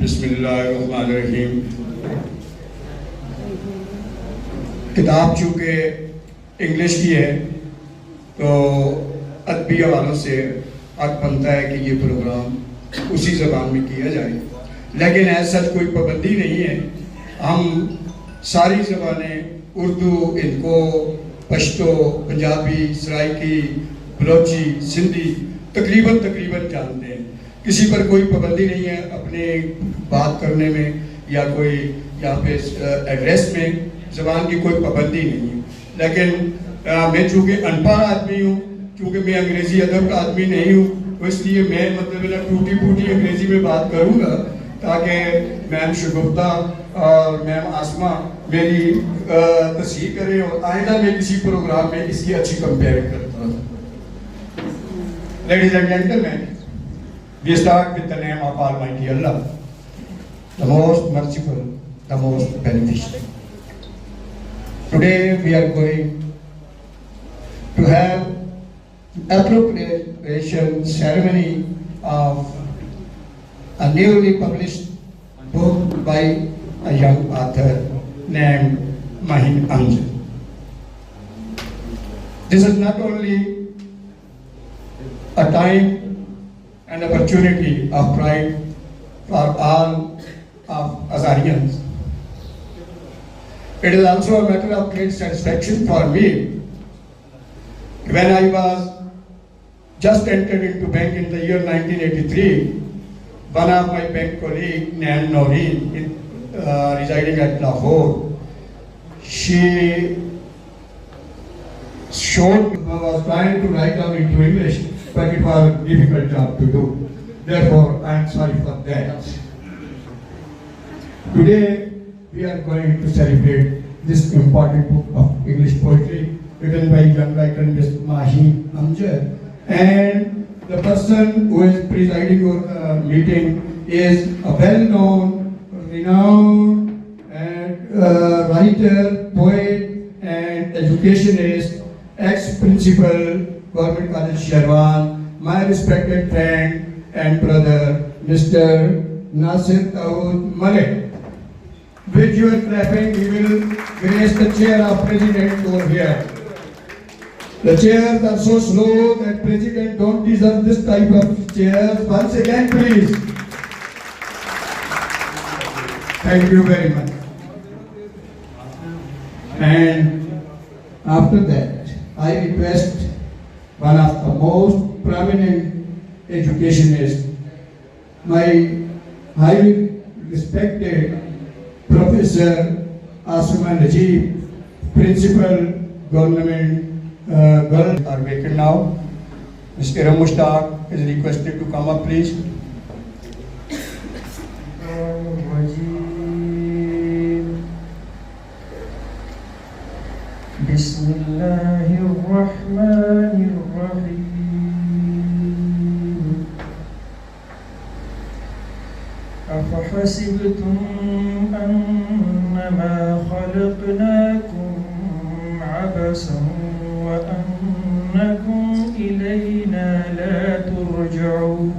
بسم اللہ الرحمن الرحیم. کتاب چونکہ انگلش کی ہے تو ادبی حوالوں سے حق بنتا ہے کہ یہ پروگرام اسی زبان میں کیا جائے، لیکن ایسا کوئی پابندی نہیں ہے. ہم ساری زبانیں اردو، ہندکو، پشتو، پنجابی، سرائکی، بلوچی، سندھی تقریباً جانتے ہیں. کسی پر کوئی پابندی نہیں ہے اپنے بات کرنے میں یا کوئی یہاں پہ ایڈریس میں زبان کی کوئی پابندی نہیں ہے. لیکن میں چونکہ ان پڑھ آدمی ہوں، چونکہ میں انگریزی ادب کا آدمی نہیں ہوں، تو اس لیے میں مطلب ٹوٹی پھوٹی انگریزی میں بات کروں گا تاکہ میم شگفتہ اور میم آسمہ میری تصحیح کریں اور آئندہ میں کسی پروگرام میں اس کی اچھی کمپیئر کرتا ہوں. Ladies and gentlemen, we start with the name of Almighty Allah, the most merciful, the most beneficent. Today we are going to have appropriation ceremony of a newly published book by a young author named Mahin Amjad. This is not only a time and opportunity of pride for all of Azarians. It is also a matter of great satisfaction for me. When I was just entered into bank in the year 1983, one of my bank colleagues named Noreen, residing at Lahore, she was trying to write down into English, but it was a difficult job to do. Therefore, I am sorry for that. Today, we are going to celebrate this important book of English poetry written by young writer Mr. Mahin Amjad. And the person who is presiding over the meeting is a well-known, renowned writer, poet, and educationist, ex-principal, Government College Sherwan, my respected friend and brother, Mr. Nasir Dawood Malik. With your clapping, we will grace the chair of President over here. The chairs are so slow that President don't deserve this type of chairs. Once again, please. Thank you very much. And after that, I request one of the most prominent educationists, my highly respected Professor Asma Najib, Principal Government Girls are vacant now. Mr. Mushtaq is requested to come up, please. Bismillahirrahmanirrahim. أفحسبتم أنما خلقناكم عبثا وأنكم إلينا لا ترجعون.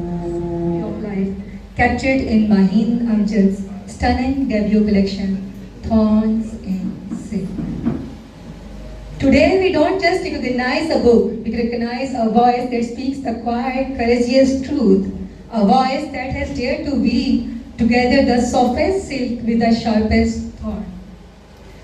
Of life captured in Mahin Amjad's stunning debut collection, Thorns in Silk. Today we don't just recognize a book, we recognize a voice that speaks the quiet, courageous truth, a voice that has dared to weave together the softest silk with the sharpest thorn.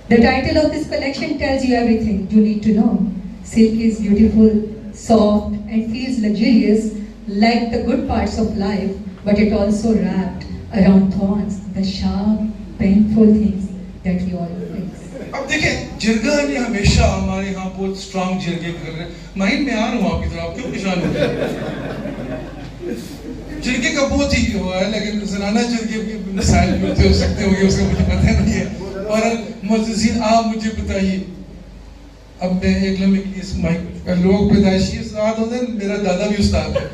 The title of this collection tells you everything you need to know. Silk is beautiful, soft, and feels luxurious like the good parts of life, but it also wrapped around thorns, the sharp, painful things that we all face. اب دیکھیں جرگہ نے ہمیشہ ہمارے ہاں بہت strong جرگے کر رہے ہیں. مہین میں آ رہا ہوں آپ کی طرف، آپ کیوں پریشان ہو گئے؟ جرگے کا بہت ہی ہوا ہے، لیکن زنانہ جرگے کے مسائل بھی ہوتے ہو سکتے ہوں گے، اس کا مجھے پتہ نہیں ہے. اور معززین آپ مجھے بتائیے، اب میں ایک لمحے کی اس مائک لوگ پیدائشی استاد ہوتے ہیں، میرا دادا بھی استاد ہے.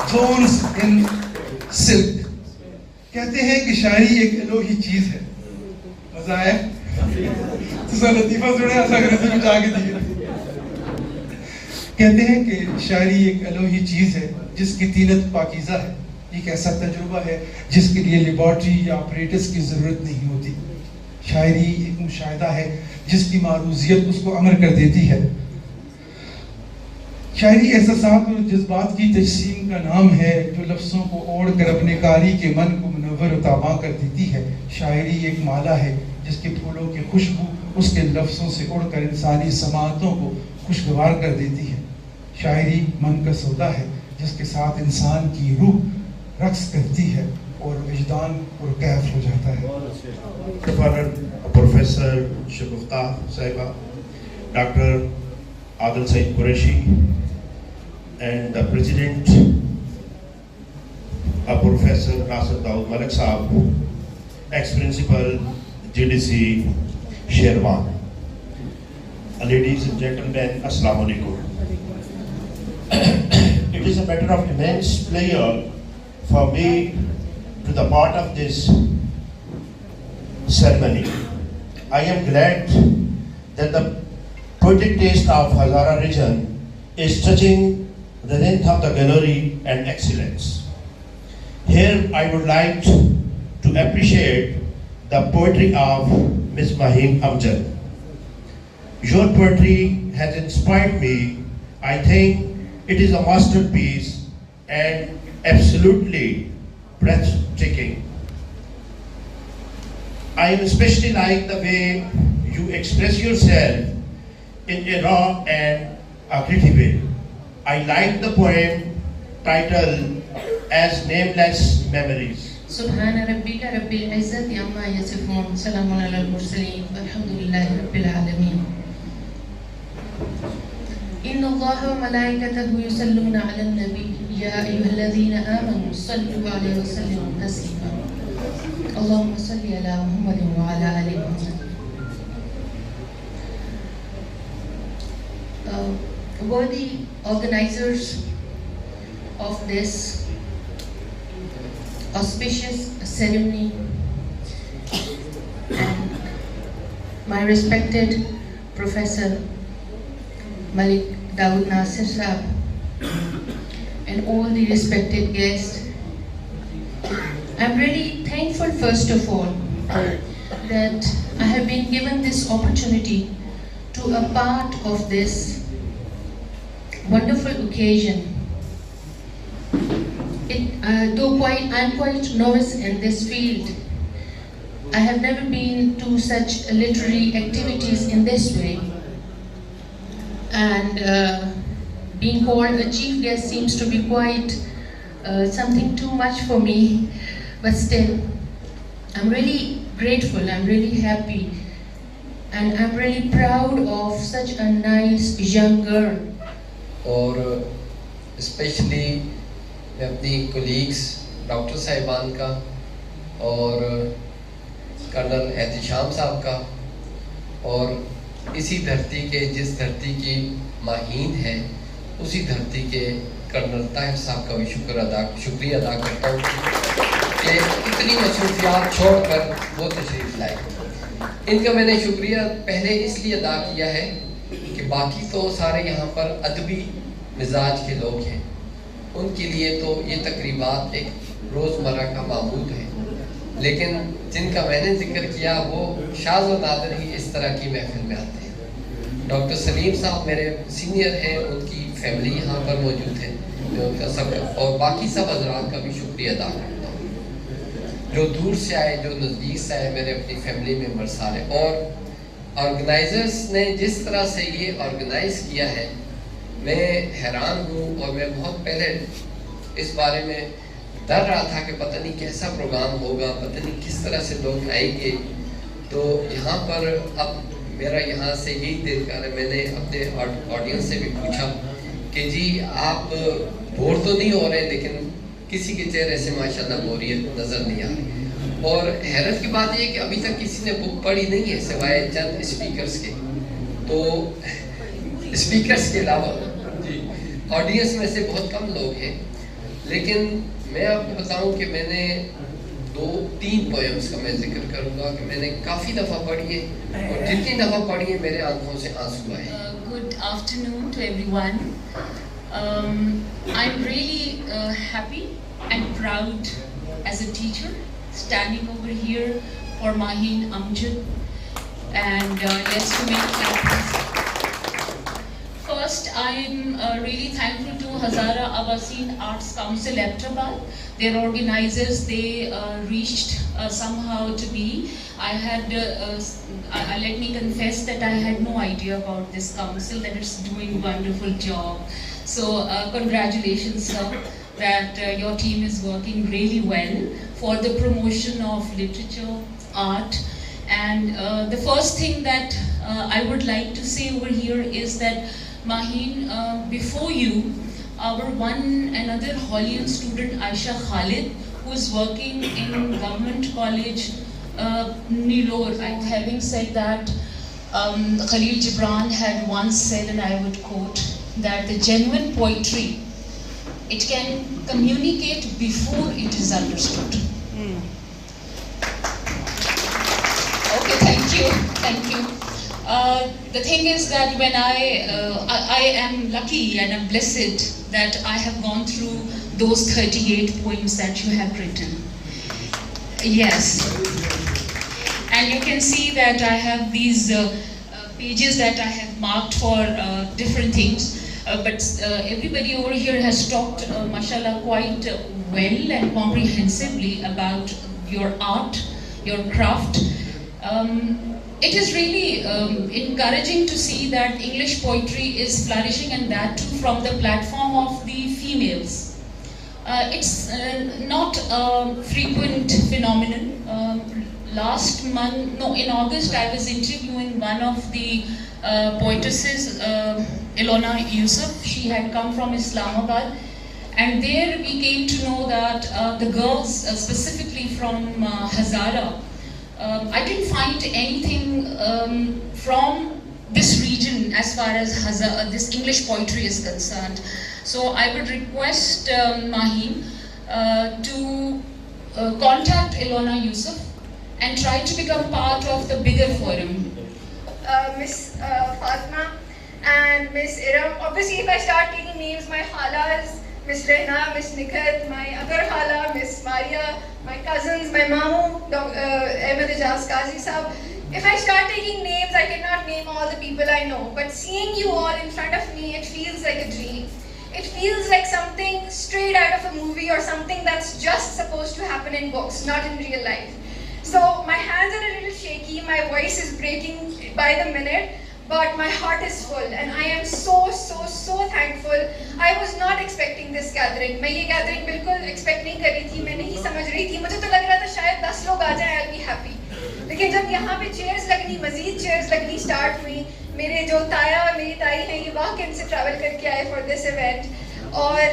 تھورنز ان سلک کہتے ہیں کہ شاعری ایک الوہی چیز ہے. مزہ آیا؟ تو لطیفہ سنے ایسا کرتے ہیں جا کے دیئے. کہتے ہیں کہ شاعری ایک الوہی چیز ہے جس کی طینت پاکیزہ ہے. ایک ایسا تجربہ ہے جس کے لیے لیبارٹری یا آپریٹرز کی ضرورت نہیں ہوتی. شاعری ایک مشاہدہ ہے جس کی معروضیت اس کو امر کر دیتی ہے. شاعری احساسات اور جذبات کی تجسیم کا نام ہے جو لفظوں کو اوڑھ کر اپنے قاری کے من کو منور و تاباں کر دیتی ہے. شاعری ایک مالا ہے جس کے پھولوں کی خوشبو اس کے لفظوں سے اڑ کر انسانی سماعتوں کو خوشگوار کر دیتی ہے. شاعری من کا سودا ہے جس کے ساتھ انسان کی روح رقص کرتی ہے اور وجدان پرکیف ہو جاتا ہے. پروفیسر شگفتہ صاحبہ, doctor Adil Saeed Qureshi, and the President, Professor Nasir Daud Malik Saab, ex-principal GDC Sherwan. Ladies and gentlemen, Assalamu alaikum. It is a matter of immense pleasure for me to the part of this ceremony. I am glad that the poetic taste of Hazara region is touching the length of the gallery and excellence. Here I would like to appreciate the poetry of Ms. Maheen Amjad. Your poetry has inspired me. I think it is a masterpiece and absolutely breathtaking. I especially like the way you express yourself in a raw and a gritty way. I like the poem titled as Nameless Memories. سبحان ربك رب العزة عما يصفون سلام على المرسلين والحمد لله رب العالمين. إن الله وملائكته يصلون على النبي يا أيها الذين آمنوا صلوا عليه وسلموا تسليما. اللهم صل على محمد وعلى آل محمد. Worthy organizers of this auspicious ceremony and my respected Professor Malik Daud Nasir Saab and all the respected guests, I'm really thankful first of all that I have been given this opportunity to a part of this wonderful occasion. Though I'm quite novice in this field, I have never been to such literary activities in this way. And being called a chief guest seems to be quite something too much for me. But still, I'm really grateful, I'm really happy. And I'm really proud of such a nice young girl. اور especially میں اپنی colleagues doctor صاحبان کا اور colonel Ehtesham صاحب کا اور اسی دھرتی کے جس دھرتی کی ماہین ہے اسی دھرتی کے کرنل طاہر صاحب کا بھی شکریہ ادا کرتا ہوں کہ اتنی مصروفیات چھوڑ کر وہ تشریف لائے. ان کا میں نے شکریہ پہلے اس لیے ادا کیا ہے کہ باقی تو سارے یہاں پر ادبی مزاج کے لوگ ہیں, ان کے لیے تو یہ تقریبات ایک روزمرہ کا معمول ہے, لیکن جن کا میں نے ذکر کیا وہ شاذ و نادر ہی اس طرح کی محفل میں آتے ہیں. ڈاکٹر سلیم صاحب میرے سینئر ہیں, ان کی فیملی یہاں پر موجود ہے, میں ان کا سب اور باقی سب حضرات کا بھی شکریہ ادا کرتا ہوں جو دور سے آئے, جو نزدیک سے آئے, میرے اپنی فیملی ممبر سارے. اور آرگنائزرز نے جس طرح سے یہ آرگنائز کیا ہے میں حیران ہوں, اور میں بہت پہلے اس بارے میں ڈر رہا تھا کہ پتہ نہیں کیسا پروگرام ہوگا, پتہ نہیں کس طرح سے لوگ آئیں گے. تو یہاں پر اب میرا یہاں سے یہی دل کر ہے, میں نے اپنے آڈینس سے بھی پوچھا کہ جی آپ بور تو نہیں ہو رہے, لیکن کسی کے چہرے سے ماشاءاللہ بوریت نظر نہیں آ رہی. اور حیرت کی بات یہ ہے کہ ابھی تک کسی نے بک پڑھی نہیں ہے سوائے چند اسپیکرز کے. تو اسپیکرز کے علاوہ آڈینس میں سے بہت کم لوگ ہیں, لیکن میں آپ کو بتاؤں کہ میں نے 2-3 پوئمز کا میں ذکر کروں گا کہ میں نے کافی دفعہ پڑھی ہے, اور جتنی دفعہ پڑھی ہے میرے آنکھوں سے آنسو آئے. Good afternoon to everyone. I'm really happy and proud as a teacher, standing over here for Maheen Amjad, and let's do make happy. First, I'm really thankful to Hazara Awasin Arts Council Ahmedabad. Their organizers, they reached somehow to me. I had, let me confess that I had no idea about this council, that it's doing wonderful job. So congratulations, sir, that your team is working really well for the promotion of literature, art. And the first thing that I would like to say over here is that Maheen, before you, our one another Holian student Aisha Khalid, who is working in Government College, Nilor. I'm having said that Khalil Gibran had once said, and I would quote, that the genuine poetry, it can communicate before it is understood. Okay, thank you. The thing is that when I am lucky and I'm blessed that I have gone through those 38 poems that you have written. Yes. And you can see that I have these pages that I have marked for different things. But everybody over here has talked, mashallah, quite well and comprehensively about your art, your craft. It is really encouraging to see that English poetry is flourishing, and that too from the platform of the females. It's not a frequent phenomenon. Last month, no, in August, I was interviewing one of the poetesses, Ilona Yusuf. She had come from Islamabad, and there we came to know that the girls, specifically from Hazara, I didn't find anything from this region as far as this English poetry is concerned. So I would request Maheen to contact Ilona Yusuf and try to become part of the bigger forum. Miss Fatma and Miss Iram. Obviously, if I start taking names, my halas, Miss Rehna, Miss Nikhat, my other hala, Miss Maria, my cousins, my mamu, Ahmed Ijaz Qazi Sahab. If I start taking names, I cannot name all the people I know. But seeing you all in front of me, it feels like a dream. It feels like something straight out of a movie or something that's just supposed to happen in books, not in real life. So my hands are a little shaky, my voice is breaking by the minute, but my heart is full, and I am so thankful. I was not expecting this gathering. मैं ये gathering बिल्कुल expect नहीं कर रही थी, मैं नहीं समझ रही थी. मुझे तो लग रहा था शायद 10 लोग आ जाएं, I'll be happy. लेकिन जब यहाँ पे chairs लगनी, मजीद chairs लगनी start हुई, मेरे जो ताया और मेरी ताई हैं, ये वाकई से travel करके आए for this event. और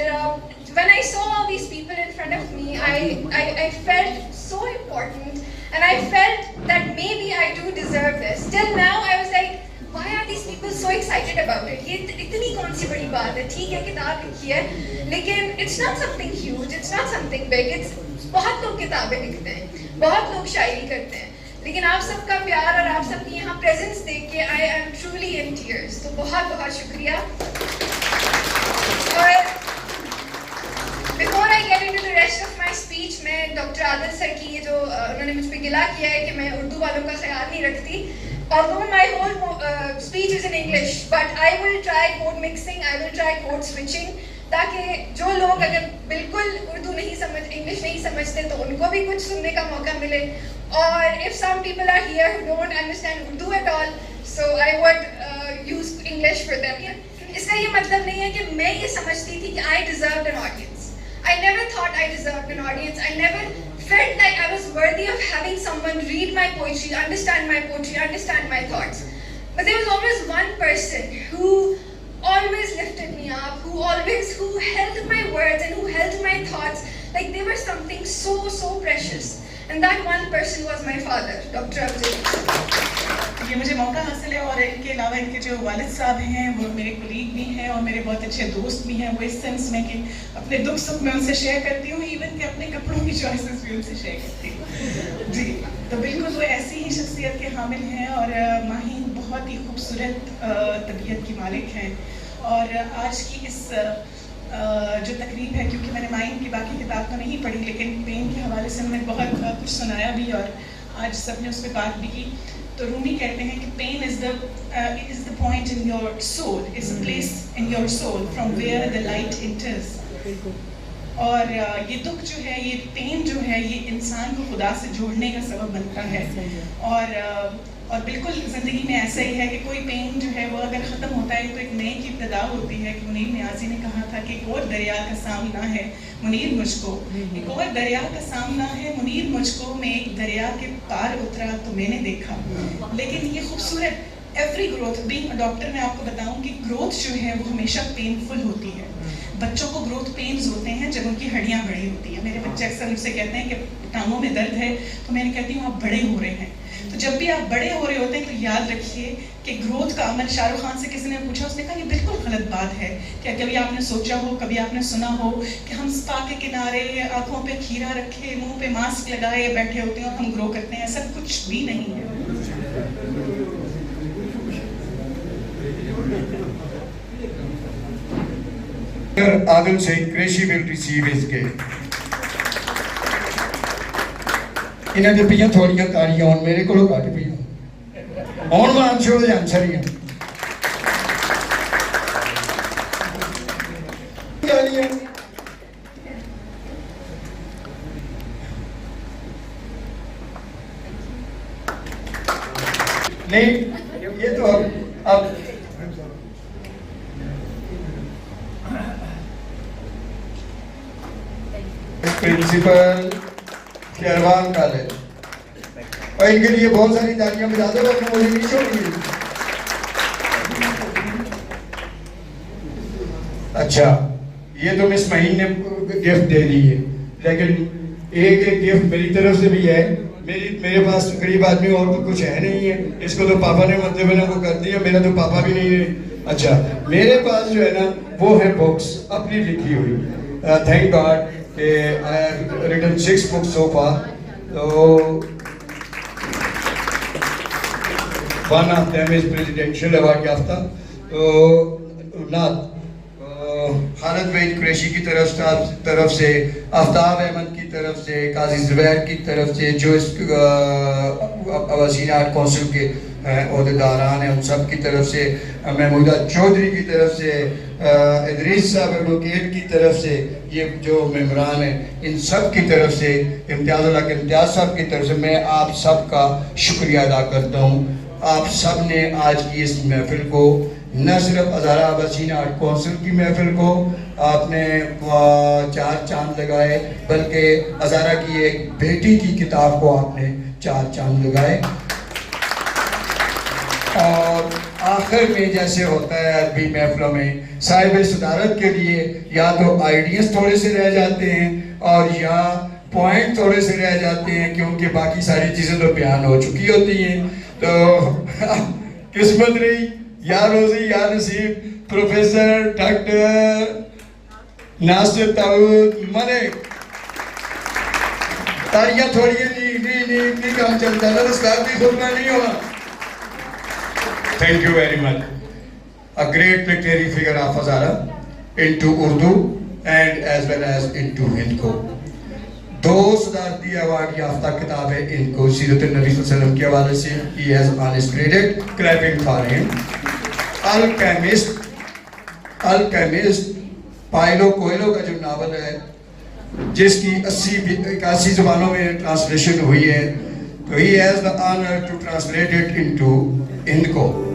when I saw all these people in front of me, I felt so important, and I felt that maybe I do deserve this. Till now, I was like, why are these people so excited about it? ये इतनी कौन सी बड़ी बात है? ठीक है, किताब लिखी है, लेकिन it's not something huge, it's not something big. It's बहुत लोग किताबें लिखते हैं, बहुत लोग शायरी करते हैं, लेकिन आप सबका प्यार और आप सबकी यहाँ presence देख के I am truly in tears. तो बहुत शुक्रिया. और Before I get into the rest of my speech, मैं डॉक्टर आदिल सर की ये जो उन्होंने मुझ पे गिला किया है कि मैं उर्दू वालों का ख्याल नहीं रखती. Although my whole speech is in English, but I will try code mixing, I will try code switching, ताकि जो लोग अगर बिल्कुल उर्दू नहीं समझ, इंग्लिश नहीं समझते, तो उनको भी कुछ सुनने का मौका मिले. और if some people are here who don't understand Urdu at all, so I would use English for them. इसका ये मतलब नहीं है कि मैं ये समझती थी कि I deserved an audience. I never thought I deserved an audience. I never felt like I was worthy of having someone read my poetry, understand my poetry, understand my thoughts. But there was always one person who always lifted me up, who held my words and who held my thoughts like they were something so precious. And that one person was my father, Dr. Abdul. ये मुझे मौका हासिल है, और इनके अलावा इनके जो वालिद साहब हैं, वो मेरे कुलीग भी हैं और मेरे बहुत अच्छे दोस्त भी हैं. वो इस सेंस में कि अपने दुख सुख में उनसे शेयर करती हूँ, इवन कि अपने कपड़ों की चॉइसेस भी उनसे शेयर करती हूँ. जी, तो बिल्कुल वो ऐसी ही शख्सियत के हामिल हैं. और माहीन बहुत ही खूबसूरत तबीयत की मालिक हैं, और आज की इस जो तकरीब है, क्योंकि मैंने माइन की बाकी किताब तो नहीं पढ़ी, लेकिन पेन के हवाले से उन्होंने बहुत कुछ सुनाया भी और आज सबने उस पर बात भी की। तो रूमी कहते हैं कि pain is the point in your soul, is a place in your soul from where the light enters. और ये दुख जो है, ये पेन जो है, ये इंसान को खुदा से जोड़ने का सबब बनता है। और बिल्कुल ज़िंदगी में ऐसा ही है कि कोई पेन जो है वो अगर ख़त्म होता है तो एक नए की इब्तदा होती है। कि मुनीर नियाज़ी ने कहा था कि एक और दरिया का सामना है मुनीर मुझको, एक और दरिया का सामना है मुनीर मुझको, मैं एक दरिया के पार उतरा तो मैंने देखा। लेकिन ये खूबसूरत every growth, being a doctor मैं आपको बताऊं कि ग्रोथ जो है वो हमेशा पेनफुल होती है। बच्चों को ग्रोथ पेन्स होते हैं जब उनकी हड्डियां बड़ी होती हैं। मेरे बच्चे अक्सर मुझसे कहते हैं कि टांगों में दर्द है, तो मैंने कहती हूँ आप बड़े हो रहे हैं। तो जब भी आप बड़े हो रहे होते हैं तो याद रखिए कि ग्रोथ का अमल, शाहरुख खान से किसी ने पूछा, उसने कहा ये बिल्कुल गलत बात है। क्या कभी आपने सोचा हो, कभी आपने सुना हो कि हम स्पा के किनारे आंखों पे खीरा रखे, मुंह पे मास्क लगाए बैठे होते हैं और हम ग्रो करते हैं? ऐसा कुछ भी नहीं है। Adil Sheikh Qureshi will receive his gift. इन्हें तो पियाँ थोड़ियाँ ताड़ियाँ और मेरे को लोग आके पियाँ और मैं आंसर दे आंसर ही हैं नहीं, ये तो अब प्रिंसिपल शेरवान कॉलेज, और इनके लिए बहुत सारी तालियां बजा दो, मुझे नहीं छोड़िए। अच्छा, ये तो मिस महीन ने गिफ्ट दे दी है, लेकिन एक गिफ्ट मेरी तरफ से भी है। मेरे पास गरीब आदमी और तो कुछ है नहीं है, इसको तो पापा ने मतलब ना वो कर दिया, मेरा तो पापा भी नहीं है। अच्छा, मेरे पास जो है ना वो है बुक्स अपनी लिखी हुई। थैंक गॉड कि I have written 6 books so far. So one of them is presidential award याफ्ता। तो नात खालिद वहीद कुरैशी की तरफ से, आफ्ताब अहमद की तरफ से, काजी ज़ुबैर की तरफ से, जो इस वसीन आर्ट काउंसिल के ओहदेदारान हैं उन सब की तरफ से, महमूदा चौधरी की तरफ से, इदरीस साहब एडवोकेट की तरफ से, ये जो मेम्बरान हैं इन सब की तरफ से, इम्तियाज़ साहब की तरफ से मैं आप सब का शुक्रिया अदा करता हूँ। आप सब ने आज की इस महफिल को, न सिर्फ हज़ारा वसीन आर्ट काउंसिल की महफिल को आपने 4 चांद लगाए, बल्कि हज़ारा की एक बेटी की किताब को आपने 4 चांद लगाए। और आखिर में जैसे होता है अरबी महफिलों में, साहिब सदारत के लिए या तो आइडियाज़ थोड़े से रह जाते हैं और या पॉइंट थोड़े से रह जाते हैं, क्योंकि बाकी सारी चीज़ें तो बयान हो चुकी होती हैं। तो किस्मत रही, या रोज़ी या नसीब, प्रोफेसर डॉक्टर नासिर दाऊद मलिक, तालियां थोड़ी नहीं काम चलता ना, उस्ताद भी खुदना नहीं हुआ। Thank you very much. A great literary figure of Hazara into Urdu and as well as into Hindi. 2 सदारती award याफ्ता किताब है इनको सीरत नबी सल्लल्लाहु अलैहि वसल्लम के हवाले से। He has honest credit, clapping for him. Alchemist pilo Coelho का जो नावल है, जिसकी 81 ज़बानों में ट्रांसलेशन हुई है, तो he has the honor to translate it into Hindi.